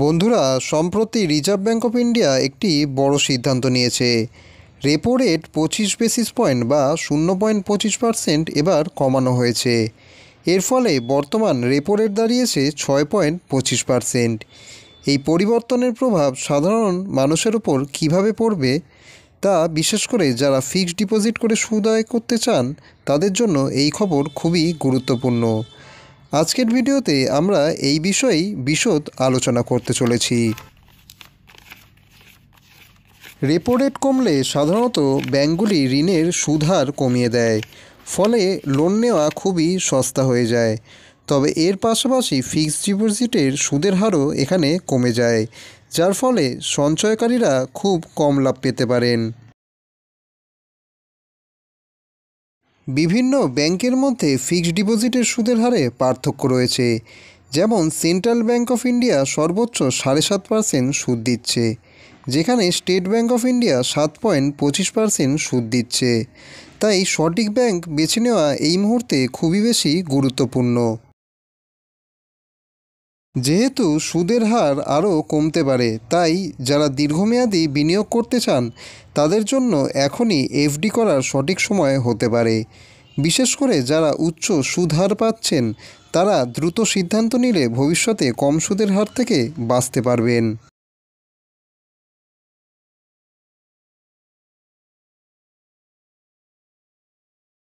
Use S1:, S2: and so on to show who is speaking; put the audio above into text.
S1: বন্ধুরা, সম্প্রতি reserve bank of India একটি বড় সিদ্ধান্ত নিয়েছে। রেপো রেট 25 বেসিস পয়েন্ট বা 0.25% এবার কমানো হয়েছে। এর ফলে বর্তমান রেপো রেট দাঁড়িয়েছে 6.25%। এই পরিবর্তনের প্রভাব সাধারণ মানুষের উপর কিভাবে পড়বে তা বিশেষ করে যারা ফিক্সড ডিপোজিট করে সুদ আয় করতে চান তাদের জন্য এই খবর খুবই গুরুত্বপূর্ণ। আজকের ভিডিওতে আমরা এই বিষয়েই বিশদ আলোচনা করতে চলেছি। রেপো রেট কমলে সাধারণত ব্যাঙ্কগুলি ঋণের সুদহার কমিয়ে দেয়, ফলে লোন নেওয়া খুবই সস্তা হয়ে যায়। তবে এর পাশাপাশি ফিক্সড ডিপোজিটের সুদের হারও এখানে কমে যায়, যার ফলে সঞ্চয়কারীরা খুব কম লাভ পেতে পারেন। বিভিন্ন ব্যাংকের মধ্যে ফিক্সড ডিপোজিটের সুদের হারে পার্থক্য রয়েছে। যেমন সেন্ট্রাল ব্যাঙ্ক অফ ইন্ডিয়া সর্বোচ্চ 7.5% সুদ দিচ্ছে, যেখানে স্টেট ব্যাঙ্ক অফ ইন্ডিয়া 7.25% সুদ দিচ্ছে। তাই সঠিক ব্যাংক বেছে নেওয়া এই মুহূর্তে খুবই বেশি গুরুত্বপূর্ণ। যেহেতু সুদের হার আরও কমতে পারে, তাই যারা দীর্ঘমেয়াদী বিনিয়োগ করতে চান তাদের জন্য এখনই এফডি করার সঠিক সময় হতে পারে। বিশেষ করে যারা উচ্চ সুদ হার পাচ্ছেন তারা দ্রুত সিদ্ধান্ত নিলে ভবিষ্যতে কম সুদের হার থেকে বাঁচতে পারবেন।